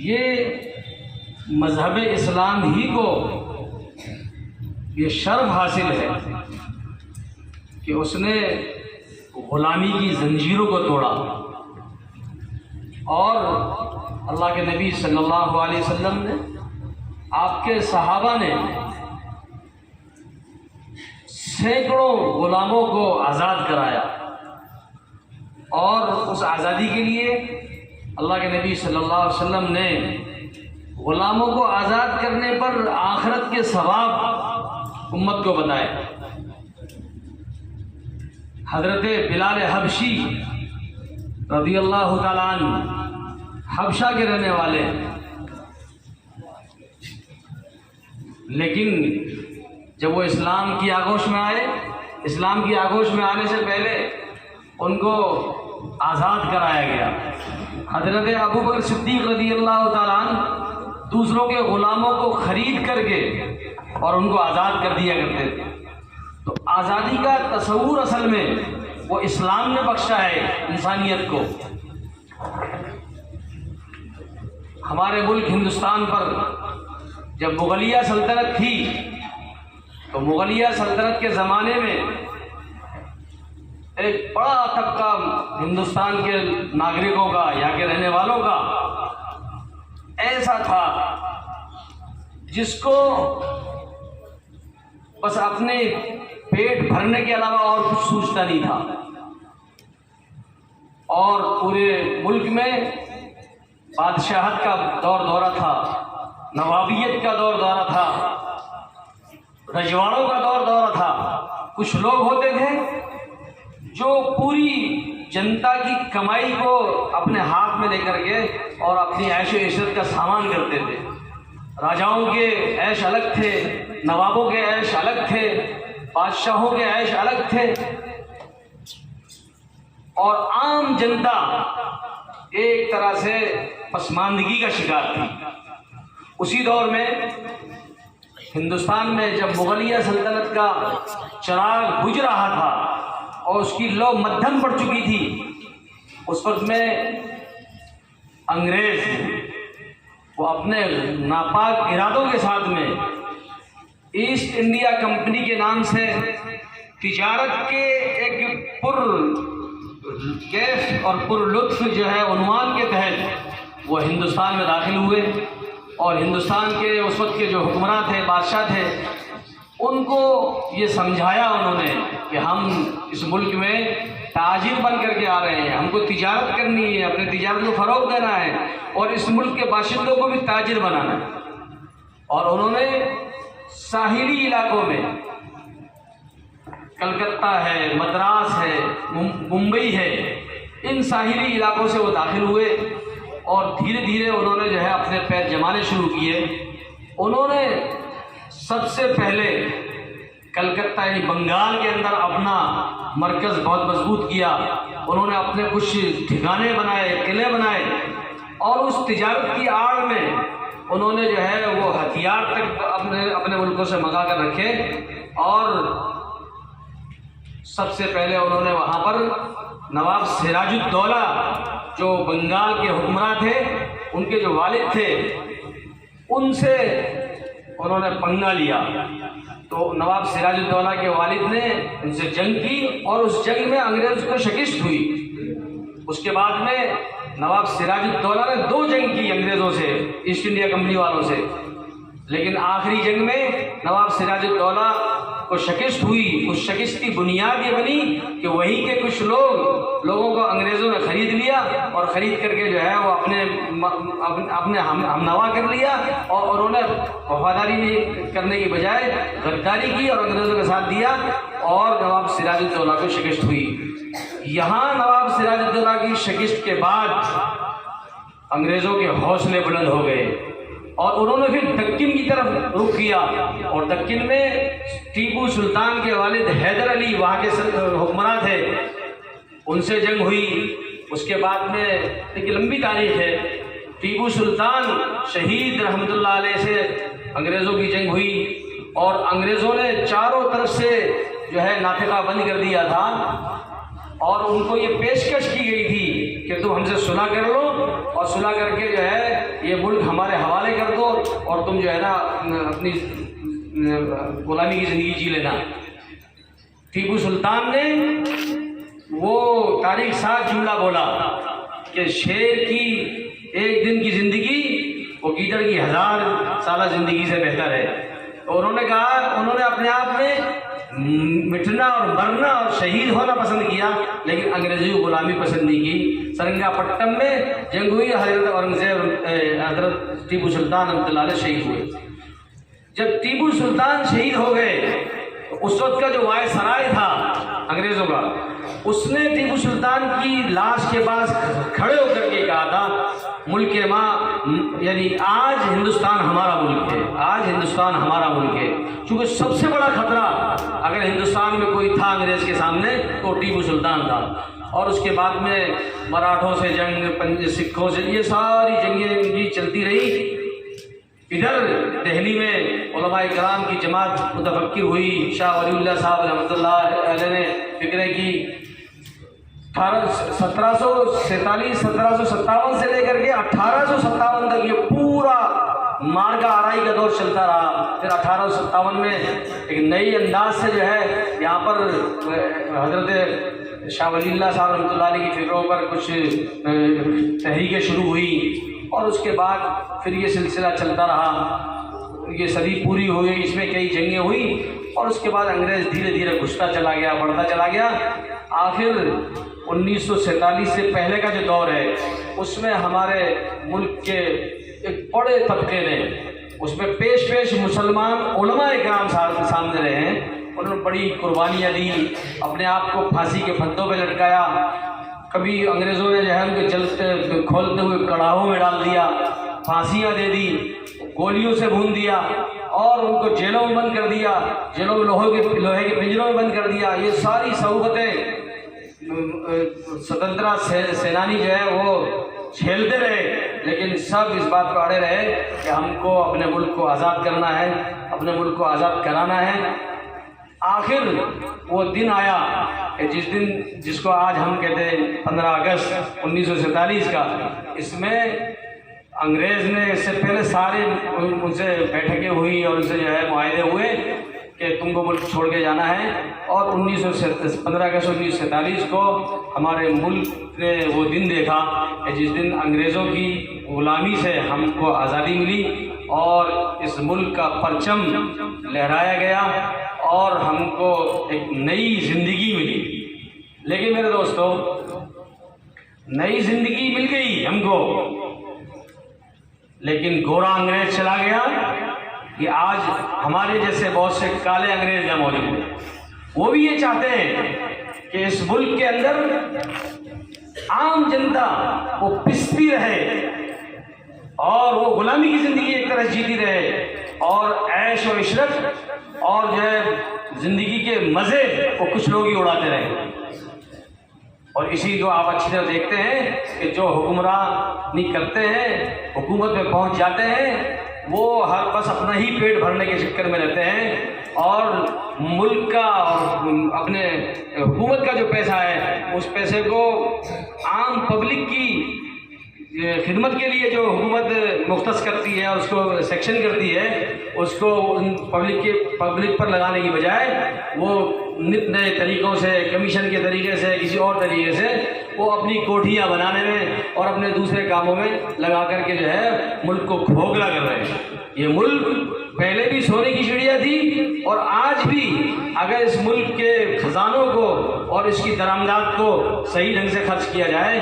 یہ مذہب اسلام ہی کو یہ شرف حاصل ہے کہ اس نے غلامی کی زنجیروں کو توڑا، اور اللہ کے نبی صلی اللہ علیہ وسلم نے، آپ کے صحابہ نے سینکڑوں غلاموں کو آزاد کرایا، اور اس آزادی کے لیے اللہ کے نبی صلی اللہ علیہ وسلم نے غلاموں کو آزاد کرنے پر آخرت کے ثواب امت کو بتائے۔ حضرت بلال حبشی رضی اللہ تعالیٰ عنہ حبشہ کے رہنے والے، لیکن جب وہ اسلام کی آغوش میں آئے، اسلام کی آغوش میں آنے سے پہلے ان کو آزاد کرایا گیا۔ حضرت ابوبکر صدیق رضی اللہ تعالیٰ عنہ دوسروں کے غلاموں کو خرید کر کے اور ان کو آزاد کر دیا کرتے تھے۔ تو آزادی کا تصور اصل میں وہ اسلام نے بخشا ہے انسانیت کو۔ ہمارے ملک ہندوستان پر جب مغلیہ سلطنت تھی تو مغلیہ سلطنت کے زمانے میں ایک بڑا طبقہ ہندوستان کے ناگرکوں کا، یہاں کے رہنے والوں کا ایسا تھا جس کو بس اپنے پیٹ بھرنے کے علاوہ اور کچھ سوچتا نہیں تھا، اور پورے ملک میں بادشاہت کا دور دورہ تھا، نوابیت کا دور دورہ تھا، رجواڑوں کا دور دورہ تھا۔ کچھ لوگ ہوتے تھے جو پوری جنتا کی کمائی کو اپنے ہاتھ میں لے کر کے اور اپنی عیش و عشرت کا سامان کرتے تھے۔ راجاؤں کے عیش الگ تھے، نوابوں کے عیش الگ تھے، بادشاہوں کے عیش الگ تھے، اور عام جنتا ایک طرح سے پسماندگی کا شکار تھی۔ اسی دور میں ہندوستان میں جب مغلیہ سلطنت کا چراغ بجھ رہا تھا اور اس کی لو مدھم پڑ چکی تھی، اس وقت میں انگریز وہ اپنے ناپاک ارادوں کے ساتھ میں ایسٹ انڈیا کمپنی کے نام سے تجارت کے ایک پر کیف اور پر لطف جو ہے عنوان کے تحت وہ ہندوستان میں داخل ہوئے، اور ہندوستان کے اس وقت کے جو حکمراں تھے، بادشاہ تھے، ان کو یہ سمجھایا انہوں نے کہ ہم اس ملک میں تاجر بن کر کے آ رہے ہیں، ہم کو تجارت کرنی ہے، اپنے تجارت کو فروغ دینا ہے، اور اس ملک کے باشندوں کو بھی تاجر بنانا ہے۔ اور انہوں نے ساحلی علاقوں میں، کلکتہ ہے، مدراس ہے، ممبئی ہے، ان ساحلی علاقوں سے وہ داخل ہوئے، اور دھیرے دھیرے انہوں نے جو ہے اپنے پیر جمانے شروع کیے۔ انہوں نے سب سے پہلے کلکتہ یعنی بنگال کے اندر اپنا مرکز بہت مضبوط کیا۔ انہوں نے اپنے کچھ ٹھکانے بنائے، قلعے بنائے، اور اس تجارت کی آڑ میں انہوں نے جو ہے وہ ہتھیار تک اپنے ملکوں سے منگا کر رکھے، اور سب سے پہلے انہوں نے وہاں پر نواب سراج الدولہ جو بنگال کے حکمراں تھے، ان کے جو والد تھے، ان سے انہوں نے پنگا لیا۔ تو نواب سراج الدولہ کے والد نے ان سے جنگ کی، اور اس جنگ میں انگریز کو شکست ہوئی۔ اس کے بعد میں نواب سراج الدولہ نے 2 جنگ کی انگریزوں سے، ایسٹ انڈیا کمپنی والوں سے، لیکن آخری جنگ میں نواب سراج الدولہ کو شکست ہوئی۔ اس شکست کی بنیاد یہ بنی کہ وہی کے کچھ لوگوں کو انگریزوں نے خرید لیا، اور خرید کر کے جو ہے وہ اپنے ہم نوا کر لیا، اور انہوں نے وفاداری کرنے کی بجائے غداری کی اور انگریزوں کے ساتھ دیا، اور نواب سراج الدولہ کو شکست ہوئی۔ یہاں نواب سراج الدولہ کی شکست کے بعد انگریزوں کے حوصلے بلند ہو گئے، اور انہوں نے پھر دکن کی طرف رخ کیا، اور دکن میں ٹیپو سلطان کے والد حیدر علی وہاں کے حکمراں تھے، ان سے جنگ ہوئی۔ اس کے بعد میں ایک لمبی تاریخ ہے، ٹیپو سلطان شہید رحمۃ اللہ علیہ سے انگریزوں کی جنگ ہوئی، اور انگریزوں نے چاروں طرف سے جو ہے نافقہ بند کر دیا تھا، اور ان کو یہ پیشکش کی گئی تھی کہ تم ہم سے صلح کر لو اور صلح کر کے جو ہے یہ ملک ہمارے حوالے کر دو اور تم جو ہے نا اپنی غلامی کی زندگی جی لینا۔ ٹیپو سلطان نے وہ تاریخ ساز جملہ بولا کہ شیر کی ایک دن کی زندگی وہ گیدڑ کی 1000 سالہ زندگی سے بہتر ہے۔ تو انہوں نے کہا، انہوں نے اپنے آپ میں مٹنا اور مرنا اور شہید ہونا پسند کیا، لیکن انگریزی غلامی پسند نہیں کی۔ سرنگا پٹم میں جنگ ہوئی، حضرت اورنگزیب حضرت ٹیپو سلطان رحمۃ اللہ علیہ شہید ہوئے۔ جب ٹیپو سلطان شہید ہو گئے، اس وقت کا جو وائس سرائے تھا انگریزوں کا، اس نے ٹیپو سلطان کی لاش کے پاس کھڑے ہو کر کے کہا تھا ملک ماں، یعنی آج ہندوستان ہمارا ملک ہے، آج ہندوستان ہمارا ملک ہے۔ چونکہ سب سے بڑا خطرہ اگر ہندوستان میں کوئی تھا انگریز کے سامنے تو ٹیپو سلطان تھا۔ اور اس کے بعد میں مراٹھوں سے جنگ، سکھوں سے، یہ ساری جنگیں بھی چلتی رہی۔ ادھر دہلی میں علماء کرام کی جماعت متفکر ہوئی، شاہ ولی اللہ صاحب رحمۃ اللہ علیہ نے فکریں کی۔ 1747 1757 سے لے کر کے 1857 تک یہ پورا مارکا آرائی کا دور چلتا رہا۔ پھر 1857 میں ایک نئی انداز سے جو ہے یہاں پر حضرت شاہ ولی اللہ صاحب رحمۃ اللہ علیہ کی فکروں پر کچھ تحریکیں شروع ہوئی، اور اس کے بعد پھر یہ سلسلہ چلتا رہا۔ یہ صدی پوری ہوئی، اس میں کئی جنگیں ہوئی، اور اس کے بعد انگریز دھیرے دھیرے گھستا چلا گیا، بڑھتا چلا گیا۔ آخر 1947 سے پہلے کا جو دور ہے اس میں ہمارے ملک کے ایک بڑے طبقے نے، اس میں پیش مسلمان علماء کرام سامنے رہے ہیں، انہوں نے بڑی قربانیاں دی، اپنے آپ کو پھانسی کے پھندوں پہ لٹکایا۔ کبھی انگریزوں نے جو ہے ان کے جلتے کھولتے ہوئے کڑاہوں میں ڈال دیا، پھانسیاں دے دی، گولیوں سے بھون دیا، اور ان کو جیلوں میں بند کر دیا، جیلوں میں لوہے کے پنجروں میں بند کر دیا۔ یہ ساری صعوبتیں سوتنترا سینانی جو ہے وہ جھیلتے رہے، لیکن سب اس بات کو اڑے رہے کہ ہم کو اپنے ملک کو آزاد کرنا ہے، اپنے ملک کو آزاد کرانا ہے۔ آخر وہ دن آیا کہ جس کو آج ہم کہتے ہیں 15 اگست 1947 کا، اس میں انگریز نے اس سے پہلے سارے ان سے بیٹھکیں ہوئی اور ان سے جو ہے معاہدے ہوئے کہ تم کو ملک چھوڑ کے جانا ہے، اور 15 اگست 1947 کو ہمارے ملک نے وہ دن دیکھا کہ جس دن انگریزوں کی غلامی سے ہم کو آزادی ملی اور اس ملک کا پرچم لہرایا گیا اور ہم کو ایک نئی زندگی ملی۔ لیکن میرے دوستو، نئی زندگی مل گئی ہم کو، لیکن گورا انگریز چلا گیا کہ آج ہمارے جیسے بہت سے کالے انگریز یہاں موجود ہیں۔ وہ بھی یہ چاہتے ہیں کہ اس ملک کے اندر عام جنتا وہ پستی رہے اور وہ غلامی کی زندگی ایک طرح جیتی رہے، اور عیش و عشرت اور جو ہے زندگی کے مزے وہ کچھ لوگ ہی اڑاتے رہے۔ اور اسی کو آپ اچھی طرح دیکھتے ہیں کہ جو حکمرانی کرتے ہیں، حکومت میں پہنچ جاتے ہیں، وہ ہر بس اپنا ہی پیٹ بھرنے کے چکر میں رہتے ہیں، اور ملک کا اور اپنے حکومت کا جو پیسہ ہے اس پیسے کو عام پبلک کی خدمت کے لیے جو حکومت مختص کرتی ہے، اس کو سیکشن کرتی ہے، اس کو پبلک پر لگانے کی بجائے وہ نت نئے طریقوں سے، کمیشن کے طریقے سے، کسی اور طریقے سے وہ اپنی کوٹھیاں بنانے میں اور اپنے دوسرے کاموں میں لگا کر کے جو ہے ملک کو کھوکھلا کر رہے ہیں۔ یہ ملک پہلے بھی سونے کی چڑیا تھی، اور آج بھی اگر اس ملک کے خزانوں کو اور اس کی درآمدات کو صحیح ڈھنگ سے خرچ کیا جائے،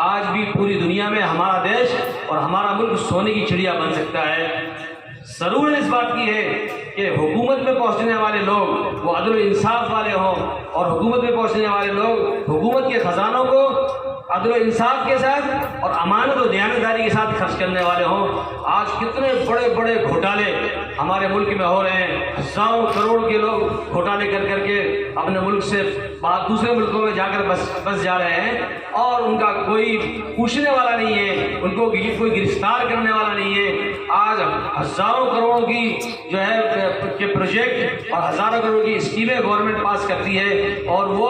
آج بھی پوری دنیا میں ہمارا دیش اور ہمارا ملک سونے کی چڑیا بن سکتا ہے۔ ضرورت اس بات کی ہے کہ حکومت میں پہنچنے والے لوگ وہ عدل و انصاف والے ہوں، اور حکومت میں پہنچنے والے لوگ حکومت کے خزانوں کو عدل و انصاف کے ساتھ اور امانت و دیانتداری کے ساتھ خرچ کرنے والے ہوں۔ آج کتنے بڑے بڑے گھوٹالے ہمارے ملک میں ہو رہے ہیں، ہزاروں کروڑ کے لوگ گھوٹالے کر کر کے اپنے ملک سے دوسرے ملکوں میں جا کر بس جا رہے ہیں، اور ان کا کوئی پوچھنے والا نہیں ہے، ان کو کوئی گرفتار کرنے والا نہیں ہے۔ آج ہزاروں کروڑوں کی جو ہے کے پروجیکٹ اور ہزاروں کروڑ کی اسکیمیں گورنمنٹ پاس کرتی ہے، اور وہ